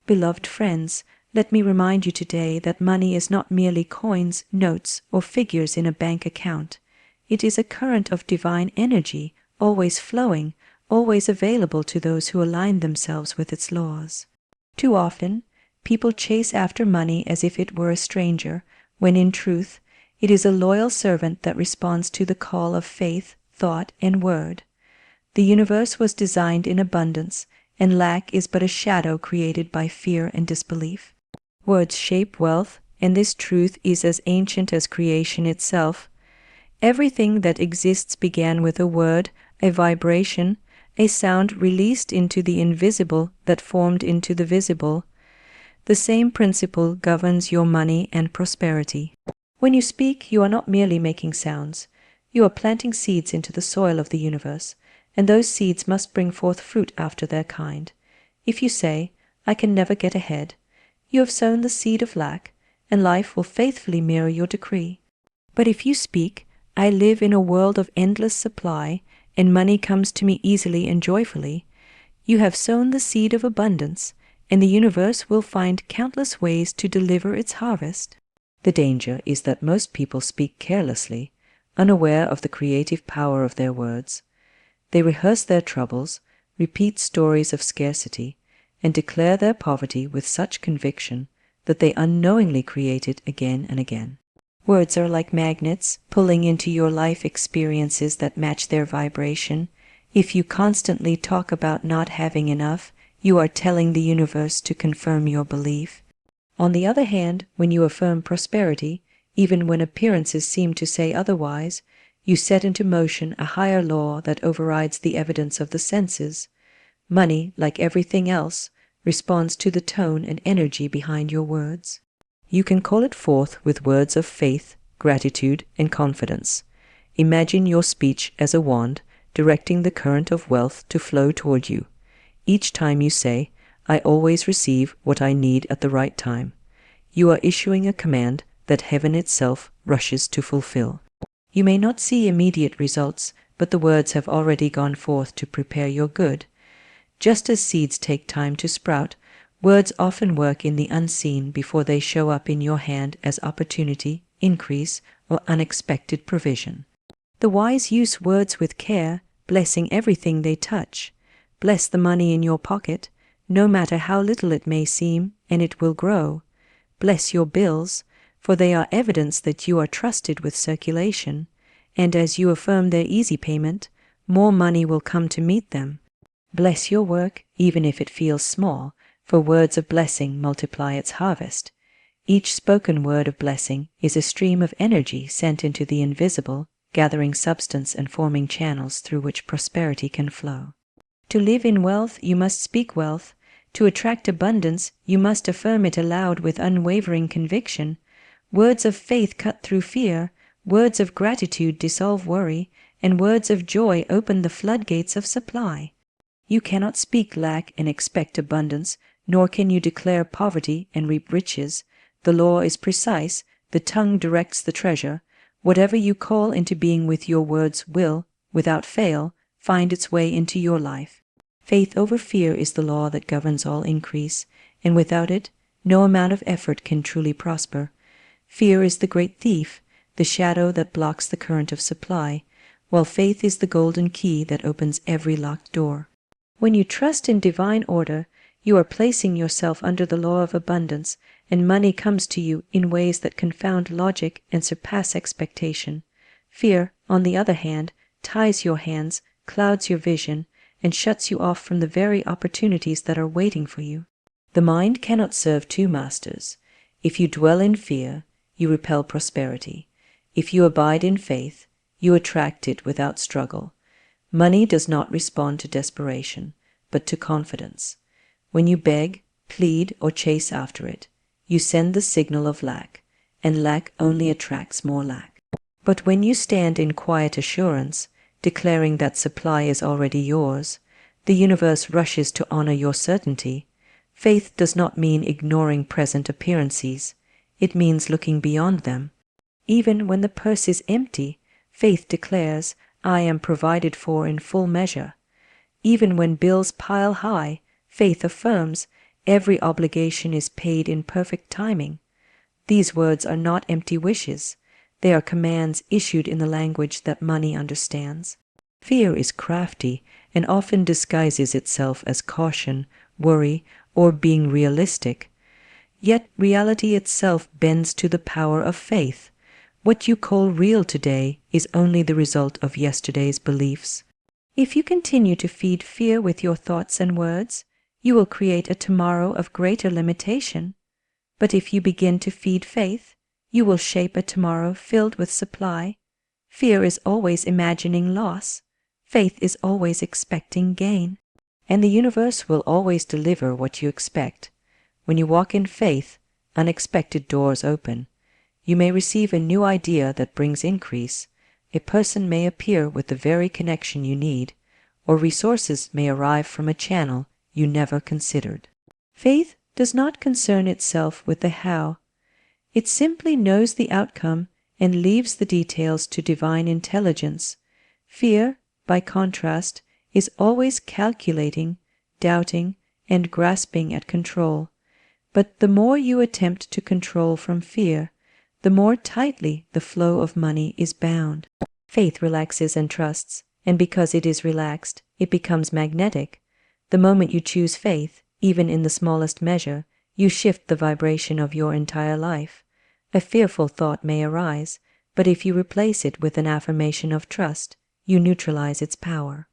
Beloved friends, let me remind you today that money is not merely coins, notes, or figures in a bank account. It is a current of divine energy, always flowing, always available to those who align themselves with its laws. Too often, people chase after money as if it were a stranger, when in truth, it is a loyal servant that responds to the call of faith, thought, and word. The universe was designed in abundance, and lack is but a shadow created by fear and disbelief. Words shape wealth, and this truth is as ancient as creation itself. Everything that exists began with a word, a vibration, a sound released into the invisible that formed into the visible. The same principle governs your money and prosperity. When you speak, you are not merely making sounds. You are planting seeds into the soil of the universe, and those seeds must bring forth fruit after their kind. If you say, "I can never get ahead," you have sown the seed of lack, and life will faithfully mirror your decree. But if you speak, "I live in a world of endless supply, and money comes to me easily and joyfully," you have sown the seed of abundance, and the universe will find countless ways to deliver its harvest. The danger is that most people speak carelessly, unaware of the creative power of their words. They rehearse their troubles, repeat stories of scarcity, and declare their poverty with such conviction that they unknowingly create it again and again. Words are like magnets, pulling into your life experiences that match their vibration. If you constantly talk about not having enough, you are telling the universe to confirm your belief. On the other hand, when you affirm prosperity, even when appearances seem to say otherwise, you set into motion a higher law that overrides the evidence of the senses. Money, like everything else, responds to the tone and energy behind your words. You can call it forth with words of faith, gratitude, and confidence. Imagine your speech as a wand, directing the current of wealth to flow toward you. Each time you say, "I always receive what I need at the right time," you are issuing a command that heaven itself rushes to fulfill. You may not see immediate results, but the words have already gone forth to prepare your good. Just as seeds take time to sprout, words often work in the unseen before they show up in your hand as opportunity, increase, or unexpected provision. The wise use words with care, blessing everything they touch. Bless the money in your pocket, no matter how little it may seem, and it will grow. Bless your bills, for they are evidence that you are trusted with circulation, and as you affirm their easy payment, more money will come to meet them. Bless your work, even if it feels small, for words of blessing multiply its harvest. Each spoken word of blessing is a stream of energy sent into the invisible, gathering substance and forming channels through which prosperity can flow. To live in wealth, you must speak wealth. To attract abundance, you must affirm it aloud with unwavering conviction. Words of faith cut through fear, words of gratitude dissolve worry, and words of joy open the floodgates of supply. You cannot speak lack and expect abundance, nor can you declare poverty and reap riches. The law is precise, the tongue directs the treasure. Whatever you call into being with your words will, without fail, find its way into your life. Faith over fear is the law that governs all increase, and without it, no amount of effort can truly prosper. Fear is the great thief, the shadow that blocks the current of supply, while faith is the golden key that opens every locked door. When you trust in divine order, you are placing yourself under the law of abundance, and money comes to you in ways that confound logic and surpass expectation. Fear, on the other hand, ties your hands, clouds your vision, and shuts you off from the very opportunities that are waiting for you. The mind cannot serve two masters. If you dwell in fear, you repel prosperity. If you abide in faith, you attract it without struggle. Money does not respond to desperation, but to confidence. When you beg, plead, or chase after it, you send the signal of lack, and lack only attracts more lack. But when you stand in quiet assurance, declaring that supply is already yours, the universe rushes to honor your certainty. Faith does not mean ignoring present appearances. It means looking beyond them. Even when the purse is empty, faith declares, "I am provided for in full measure." Even when bills pile high, faith affirms, Every obligation is paid in perfect timing. These words are not empty wishes. They are commands issued in the language that money understands. Fear is crafty and often disguises itself as caution, worry, or being realistic. Yet reality itself bends to the power of faith. What you call real today is only the result of yesterday's beliefs. If you continue to feed fear with your thoughts and words, you will create a tomorrow of greater limitation. But if you begin to feed faith, you will shape a tomorrow filled with supply. Fear is always imagining loss. Faith is always expecting gain. And the universe will always deliver what you expect. When you walk in faith, unexpected doors open. You may receive a new idea that brings increase. A person may appear with the very connection you need, or resources may arrive from a channel you never considered. Faith does not concern itself with the how. It simply knows the outcome and leaves the details to divine intelligence. Fear, by contrast, is always calculating, doubting, and grasping at control. But the more you attempt to control from fear, the more tightly the flow of money is bound. Faith relaxes and trusts, and because it is relaxed, it becomes magnetic. The moment you choose faith, even in the smallest measure, you shift the vibration of your entire life. A fearful thought may arise, but if you replace it with an affirmation of trust, you neutralize its power.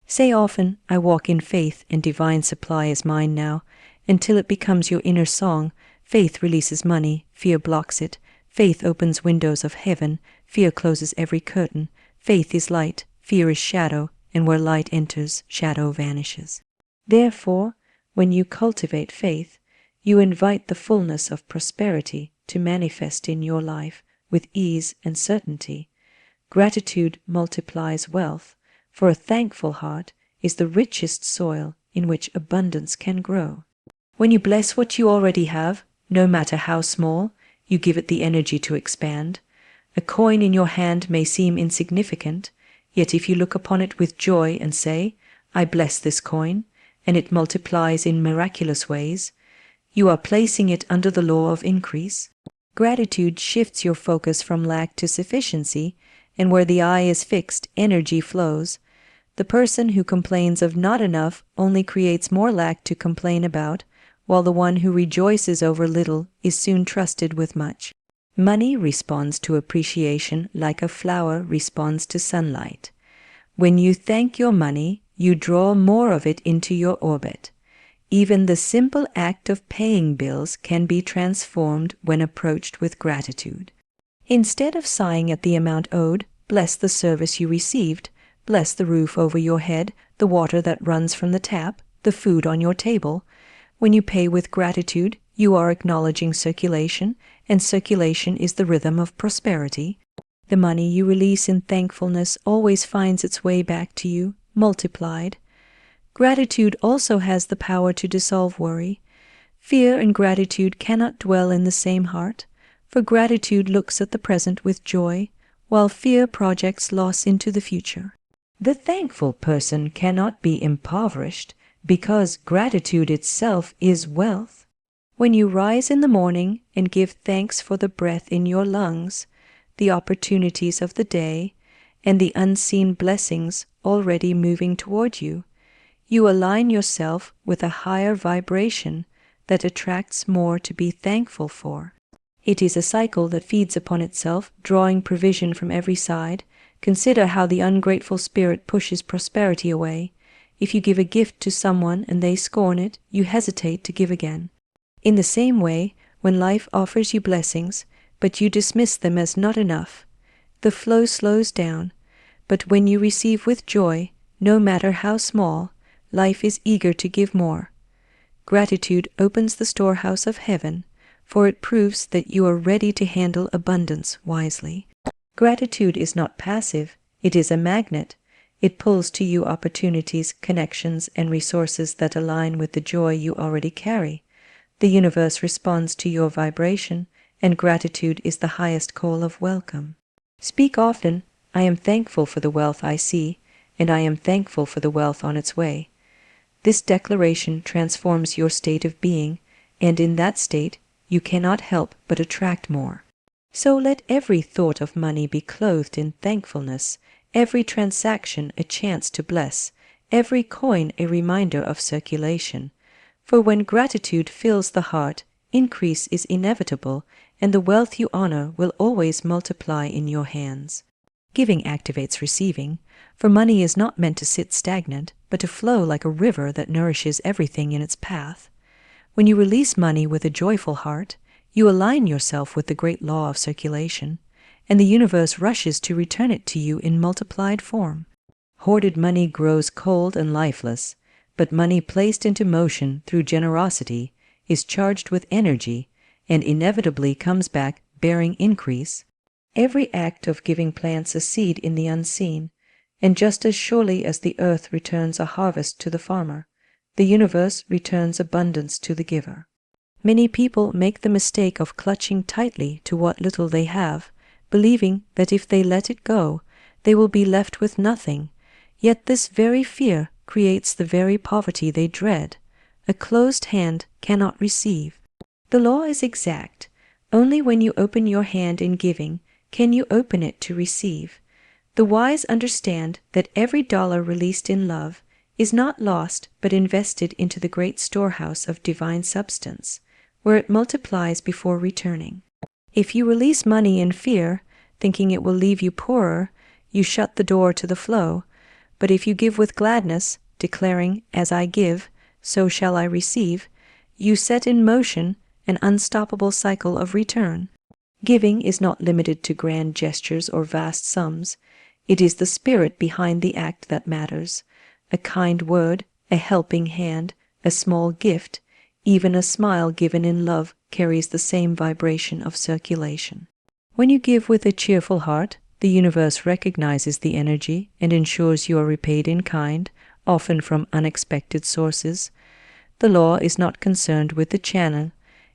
Say often, "I walk in faith and divine supply is mine now," until it becomes your inner song. Faith releases money, fear blocks it. Faith opens windows of heaven, fear closes every curtain. Faith is light, fear is shadow, and where light enters, shadow vanishes. Therefore, when you cultivate faith, you invite the fullness of prosperity to manifest in your life with ease and certainty. Gratitude multiplies wealth, for a thankful heart is the richest soil in which abundance can grow. When you bless what you already have, no matter how small, you give it the energy to expand. A coin in your hand may seem insignificant, yet if you look upon it with joy and say, "I bless this coin," and it multiplies in miraculous ways, you are placing it under the law of increase. Gratitude shifts your focus from lack to sufficiency, and where the eye is fixed, energy flows. The person who complains of not enough only creates more lack to complain about, while the one who rejoices over little is soon trusted with much. Money responds to appreciation like a flower responds to sunlight. When you thank your money, you draw more of it into your orbit. Even the simple act of paying bills can be transformed when approached with gratitude. Instead of sighing at the amount owed, bless the service you received. Bless the roof over your head, the water that runs from the tap, the food on your table. When you pay with gratitude, you are acknowledging circulation, and circulation is the rhythm of prosperity. The money you release in thankfulness always finds its way back to you, multiplied. Gratitude also has the power to dissolve worry. Fear and gratitude cannot dwell in the same heart, for gratitude looks at the present with joy, while fear projects loss into the future. The thankful person cannot be impoverished, because gratitude itself is wealth. When you rise in the morning and give thanks for the breath in your lungs, the opportunities of the day, and the unseen blessings already moving toward you, you align yourself with a higher vibration that attracts more to be thankful for. It is a cycle that feeds upon itself, drawing provision from every side. Consider how the ungrateful spirit pushes prosperity away. If you give a gift to someone and they scorn it, you hesitate to give again. In the same way, when life offers you blessings, but you dismiss them as not enough, the flow slows down. But when you receive with joy, no matter how small, life is eager to give more. Gratitude opens the storehouse of heaven, for it proves that you are ready to handle abundance wisely. Gratitude is not passive, it is a magnet. It pulls to you opportunities, connections, and resources that align with the joy you already carry. The universe responds to your vibration, and gratitude is the highest call of welcome. Speak often, "I am thankful for the wealth I see, and I am thankful for the wealth on its way." This declaration transforms your state of being, and in that state you cannot help but attract more. So let every thought of money be clothed in thankfulness, every transaction a chance to bless, every coin a reminder of circulation. For when gratitude fills the heart, increase is inevitable, and the wealth you honor will always multiply in your hands. Giving activates receiving, for money is not meant to sit stagnant, but to flow like a river that nourishes everything in its path. When you release money with a joyful heart, you align yourself with the great law of circulation, and the universe rushes to return it to you in multiplied form. Hoarded money grows cold and lifeless, but money placed into motion through generosity is charged with energy and inevitably comes back bearing increase. Every act of giving plants a seed in the unseen, and just as surely as the earth returns a harvest to the farmer, the universe returns abundance to the giver. Many people make the mistake of clutching tightly to what little they have, believing that if they let it go, they will be left with nothing. Yet this very fear creates the very poverty they dread. A closed hand cannot receive. The law is exact. Only when you open your hand in giving can you open it to receive. The wise understand that every dollar released in love is not lost but invested into the great storehouse of divine substance, where it multiplies before returning. If you release money in fear, thinking it will leave you poorer, you shut the door to the flow. But if you give with gladness, declaring, "As I give, so shall I receive," you set in motion an unstoppable cycle of return. Giving is not limited to grand gestures or vast sums. It is the spirit behind the act that matters. A kind word, a helping hand, a small gift, even a smile given in love carries the same vibration of circulation. When you give with a cheerful heart, the universe recognizes the energy and ensures you are repaid in kind, often from unexpected sources. The law is not concerned with the channel.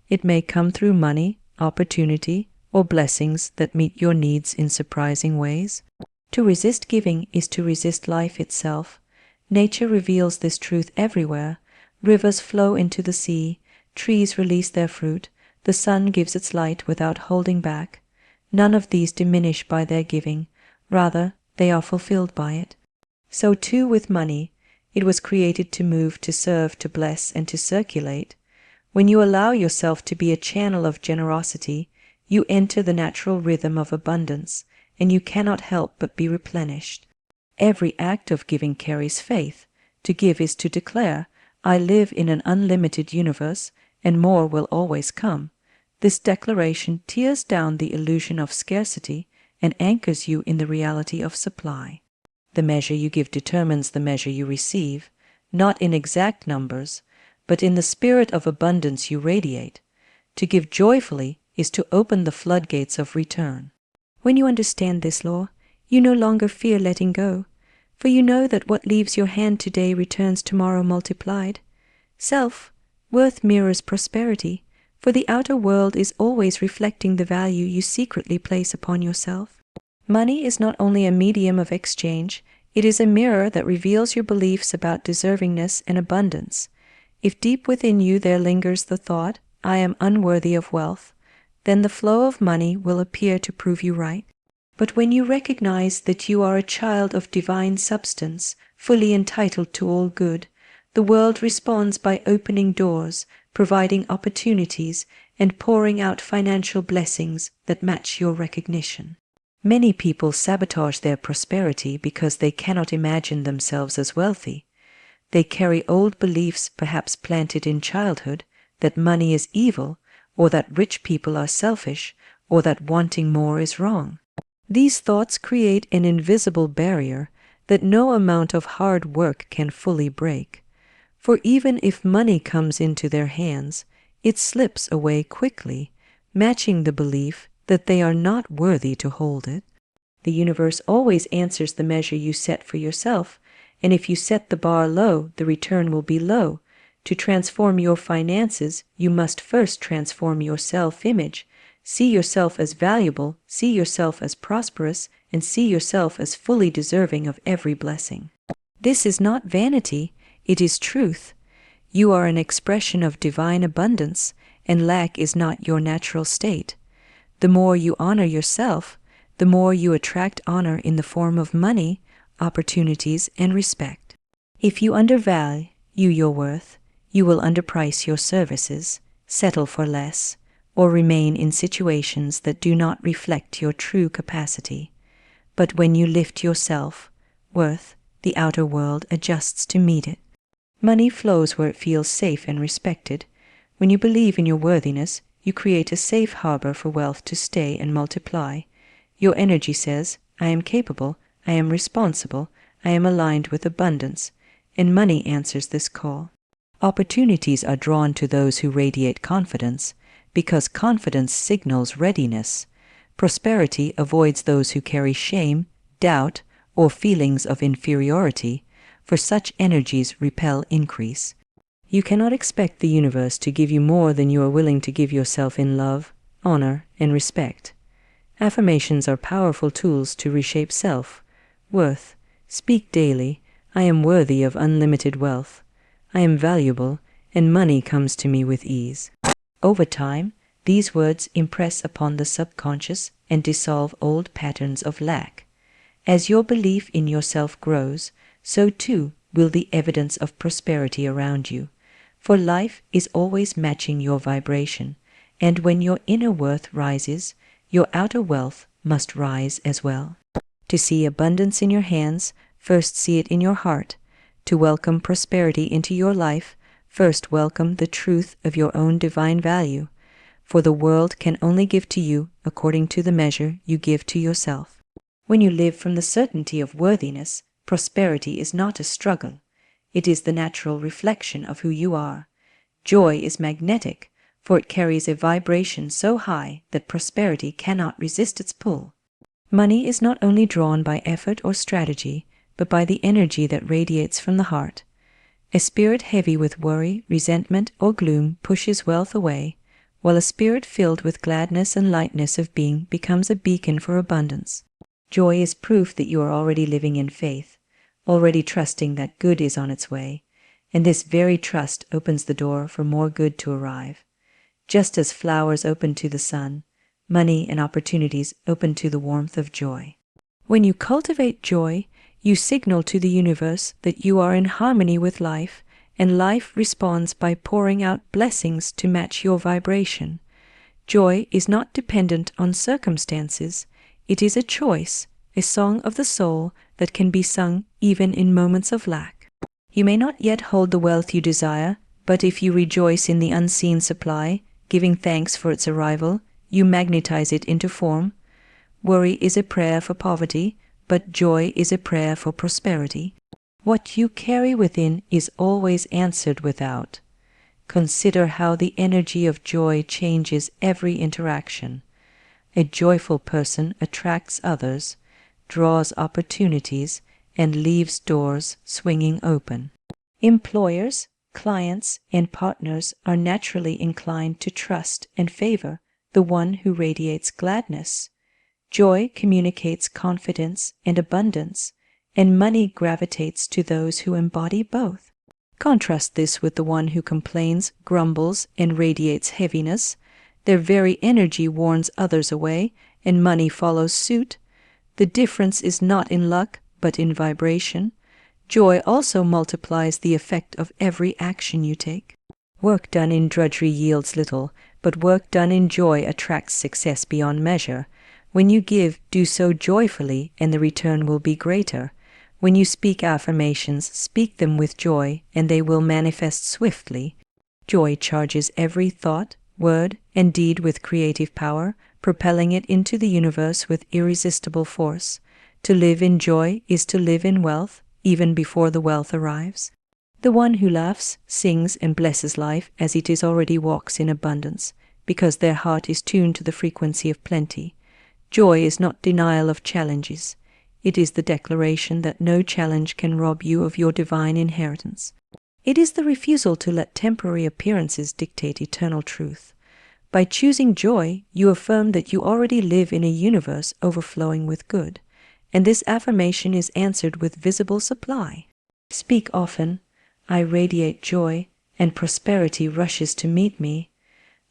It may come through money, opportunity, or blessings that meet your needs in surprising ways. To resist giving is to resist life itself. Nature reveals this truth everywhere. Rivers flow into the sea, trees release their fruit, the sun gives its light without holding back. None of these diminish by their giving, rather they are fulfilled by it. So too with money, it was created to move, to serve, to bless, and to circulate. When you allow yourself to be a channel of generosity, you enter the natural rhythm of abundance, and you cannot help but be replenished. Every act of giving carries faith. To give is to declare, "I live in an unlimited universe, and more will always come." This declaration tears down the illusion of scarcity and anchors you in the reality of supply. The measure you give determines the measure you receive, not in exact numbers, but in the spirit of abundance you radiate. To give joyfully is to open the floodgates of return. When you understand this law, you no longer fear letting go, for you know that what leaves your hand today returns tomorrow multiplied. Self-worth mirrors prosperity, for the outer world is always reflecting the value you secretly place upon yourself. Money is not only a medium of exchange, it is a mirror that reveals your beliefs about deservingness and abundance. If deep within you there lingers the thought, "I am unworthy of wealth," then the flow of money will appear to prove you right. But when you recognize that you are a child of divine substance, fully entitled to all good, the world responds by opening doors, providing opportunities, and pouring out financial blessings that match your recognition. Many people sabotage their prosperity because they cannot imagine themselves as wealthy. They carry old beliefs, perhaps planted in childhood, that money is evil, or that rich people are selfish, or that wanting more is wrong. These thoughts create an invisible barrier that no amount of hard work can fully break. For even if money comes into their hands, it slips away quickly, matching the belief that they are not worthy to hold it. The universe always answers the measure you set for yourself, and if you set the bar low, the return will be low. To transform your finances, you must first transform your self-image. See yourself as valuable, see yourself as prosperous, and see yourself as fully deserving of every blessing. This is not vanity, It is truth. You are an expression of divine abundance, and lack is not your natural state. The more you honor yourself, the more you attract honor in the form of money, opportunities, and respect. If you undervalue your worth, you will underprice your services, settle for less, or remain in situations that do not reflect your true capacity. But when you lift your self-worth, the outer world adjusts to meet it. Money flows where it feels safe and respected. When you believe in your worthiness, you create a safe harbor for wealth to stay and multiply. Your energy says, I am capable, I am responsible, I am aligned with abundance, and money answers this call. Opportunities are drawn to those who radiate confidence, because confidence signals readiness. Prosperity avoids those who carry shame, doubt, or feelings of inferiority, for such energies repel increase. You cannot expect the universe to give you more than you are willing to give yourself in love, honor, and respect. Affirmations are powerful tools to reshape self-worth. Speak daily, I am worthy of unlimited wealth. I am valuable, and money comes to me with ease. Over time, these words impress upon the subconscious and dissolve old patterns of lack. As your belief in yourself grows, so too will the evidence of prosperity around you. For life is always matching your vibration, and when your inner worth rises, your outer wealth must rise as well. To see abundance in your hands, first see it in your heart. To welcome prosperity into your life, first welcome the truth of your own divine value. For the world can only give to you according to the measure you give to yourself. When you live from the certainty of worthiness, prosperity is not a struggle. It is the natural reflection of who you are. Joy is magnetic, for it carries a vibration so high that prosperity cannot resist its pull. Money is not only drawn by effort or strategy, but by the energy that radiates from the heart. A spirit heavy with worry, resentment, or gloom pushes wealth away, while a spirit filled with gladness and lightness of being becomes a beacon for abundance. Joy is proof that you are already living in faith, already trusting that good is on its way, and this very trust opens the door for more good to arrive. Just as flowers open to the sun, money and opportunities open to the warmth of joy. When you cultivate joy, you signal to the universe that you are in harmony with life, and life responds by pouring out blessings to match your vibration. Joy is not dependent on circumstances. It is a choice, a song of the soul that can be sung even in moments of lack. You may not yet hold the wealth you desire, but if you rejoice in the unseen supply, giving thanks for its arrival, you magnetize it into form. Worry is a prayer for poverty, but joy is a prayer for prosperity. What you carry within is always answered without. Consider how the energy of joy changes every interaction. A joyful person attracts others, draws opportunities, and leaves doors swinging open. Employers, clients, and partners are naturally inclined to trust and favor the one who radiates gladness. Joy communicates confidence and abundance, and money gravitates to those who embody both. Contrast this with the one who complains, grumbles, and radiates heaviness. Their very energy warns others away, and money follows suit. The difference is not in luck, but in vibration. Joy also multiplies the effect of every action you take. Work done in drudgery yields little, but work done in joy attracts success beyond measure. When you give, do so joyfully, and the return will be greater. When you speak affirmations, speak them with joy, and they will manifest swiftly. Joy charges every thought, word, and deed with creative power, propelling it into the universe with irresistible force. To live in joy is to live in wealth, even before the wealth arrives. The one who laughs, sings, and blesses life as it is already walks in abundance, because their heart is tuned to the frequency of plenty. Joy is not denial of challenges. It is the declaration that no challenge can rob you of your divine inheritance. It is the refusal to let temporary appearances dictate eternal truth. By choosing joy, you affirm that you already live in a universe overflowing with good, and this affirmation is answered with visible supply. Speak often, I radiate joy, and prosperity rushes to meet me.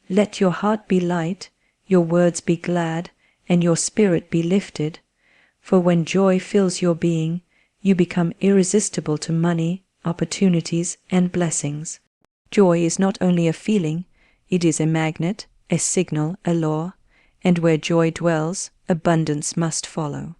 Let your heart be light, your words be glad, and your spirit be lifted. For when joy fills your being, you become irresistible to money, opportunities, and blessings. Joy is not only a feeling, it is a magnet, a signal, a law, and where joy dwells, abundance must follow.